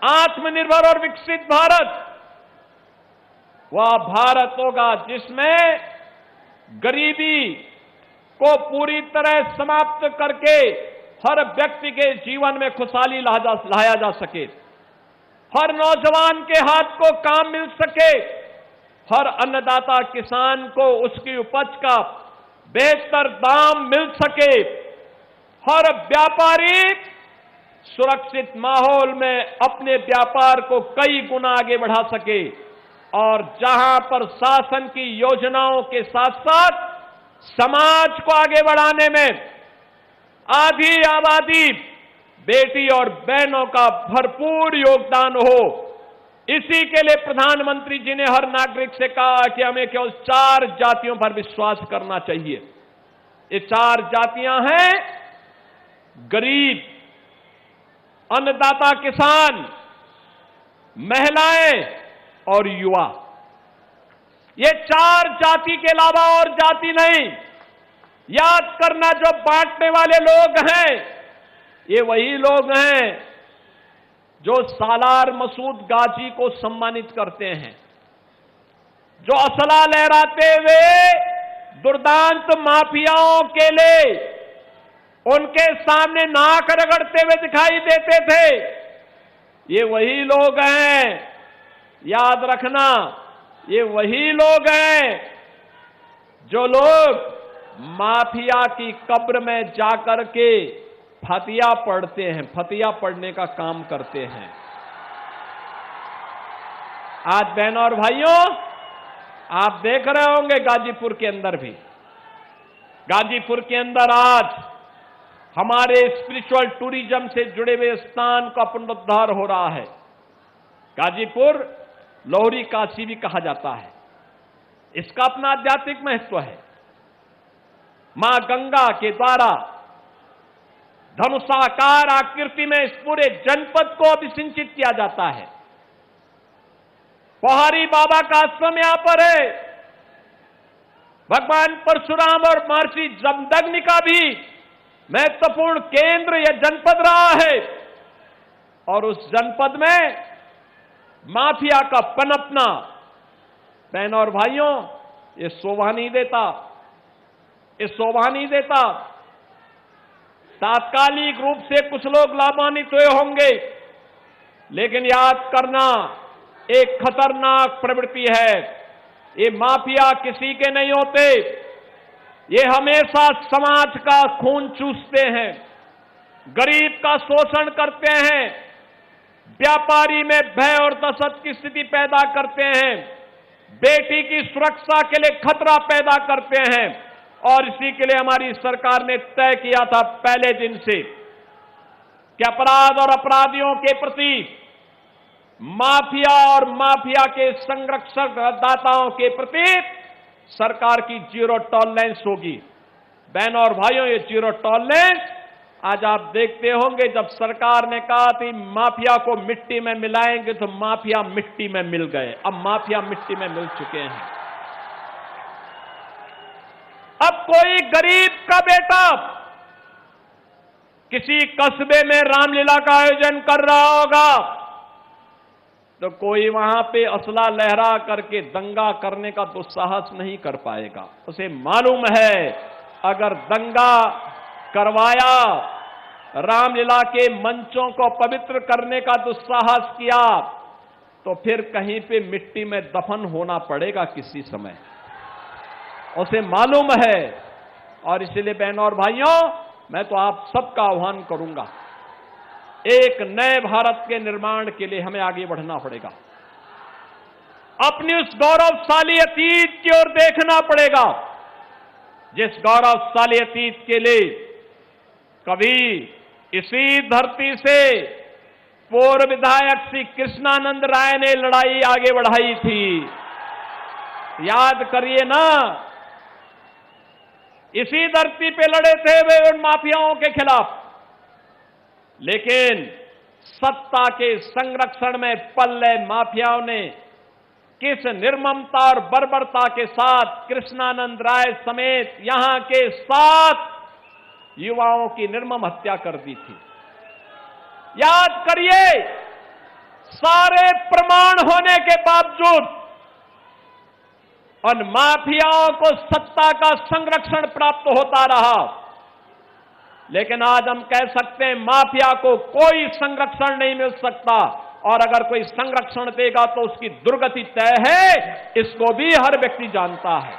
आत्मनिर्भर और विकसित भारत वह भारत होगा जिसमें गरीबी को पूरी तरह समाप्त करके हर व्यक्ति के जीवन में खुशहाली लाया जा सके, हर नौजवान के हाथ को काम मिल सके, हर अन्नदाता किसान को उसकी उपज का बेहतर दाम मिल सके, हर व्यापारी सुरक्षित माहौल में अपने व्यापार को कई गुना आगे बढ़ा सके, और जहां पर शासन की योजनाओं के साथ साथ समाज को आगे बढ़ाने में आधी आबादी बेटी और बहनों का भरपूर योगदान हो, इसी के लिए प्रधानमंत्री जी ने हर नागरिक से कहा कि हमें केवल 4 जातियों पर विश्वास करना चाहिए। ये 4 जातियां हैं गरीब, अन्नदाता किसान, महिलाएं और युवा। ये 4 जाति के अलावा और जाति नहीं। याद करना, जो बांटने वाले लोग हैं ये वही लोग हैं जो सालार मसूद गाजी को सम्मानित करते हैं, जो असला लहराते हुए दुर्दांत माफियाओं के लिए उनके सामने नाक रगड़ते हुए दिखाई देते थे। ये वही लोग हैं, याद रखना, ये वही लोग हैं जो लोग माफिया की कब्र में जाकर के फतिया पढ़ते हैं, फतिया पढ़ने का काम करते हैं। आज बहनों और भाइयों, आप देख रहे होंगे गाजीपुर के अंदर भी, गाजीपुर के अंदर आज हमारे स्पिरिचुअल टूरिज्म से जुड़े हुए स्थान का पुनरुद्धार हो रहा है। गाजीपुर लोहरी काशी भी कहा जाता है, इसका अपना आध्यात्मिक महत्व है। मां गंगा के द्वारा धनुषाकार आकृति में इस पूरे जनपद को अभिसिंचित किया जाता है। पोहारी बाबा का आश्रम यहां पर है। भगवान परशुराम और महर्षि जमदग्नि का भी महत्वपूर्ण केंद्र यह जनपद रहा है, और उस जनपद में माफिया का पनपना, बहनों और भाइयों, ये शोभा नहीं देता, ये शोभा नहीं देता। तात्कालिक रूप से कुछ लोग लाभान्वित हुए होंगे, लेकिन याद करना, एक खतरनाक प्रवृत्ति है। ये माफिया किसी के नहीं होते, ये हमेशा समाज का खून चूसते हैं, गरीब का शोषण करते हैं, व्यापारी में भय और दहशत की स्थिति पैदा करते हैं, बेटी की सुरक्षा के लिए खतरा पैदा करते हैं। और इसी के लिए हमारी सरकार ने तय किया था पहले दिन से कि अपराध और अपराधियों के प्रति, माफिया और माफिया के संरक्षक दाताओं के प्रति सरकार की 0 टॉलरेंस होगी। बहनों और भाइयों, ये 0 टॉलरेंस आज आप देखते होंगे, जब सरकार ने कहा थी माफिया को मिट्टी में मिलाएंगे, तो माफिया मिट्टी में मिल गए। अब माफिया मिट्टी में मिल चुके हैं। अब कोई गरीब का बेटा किसी कस्बे में रामलीला का आयोजन कर रहा होगा, तो कोई वहां पे असला लहरा करके दंगा करने का दुस्साहस नहीं कर पाएगा। उसे मालूम है, अगर दंगा करवाया, रामलीला के मंचों को पवित्र करने का दुस्साहस किया, तो फिर कहीं पे मिट्टी में दफन होना पड़ेगा किसी समय, उसे मालूम है। और इसलिए बहनों और भाइयों, मैं तो आप सबका आह्वान करूंगा, एक नए भारत के निर्माण के लिए हमें आगे बढ़ना पड़ेगा। अपनी उस गौरवशाली अतीत की ओर देखना पड़ेगा, जिस गौरवशाली अतीत के लिए कभी इसी धरती से पूर्व विधायक श्री कृष्णानंद राय ने लड़ाई आगे बढ़ाई थी। याद करिए ना, इसी धरती पे लड़े थे वे उन माफियाओं के खिलाफ। लेकिन सत्ता के संरक्षण में पल्ले माफियाओं ने किस निर्ममता और बर्बरता के साथ कृष्णानंद राय समेत यहां के 7 युवाओं की निर्मम हत्या कर दी थी। याद करिए, सारे प्रमाण होने के बावजूद उन माफियाओं को सत्ता का संरक्षण प्राप्त होता रहा। लेकिन आज हम कह सकते हैं माफिया को कोई संरक्षण नहीं मिल सकता, और अगर कोई संरक्षण देगा तो उसकी दुर्गति तय है, इसको भी हर व्यक्ति जानता है।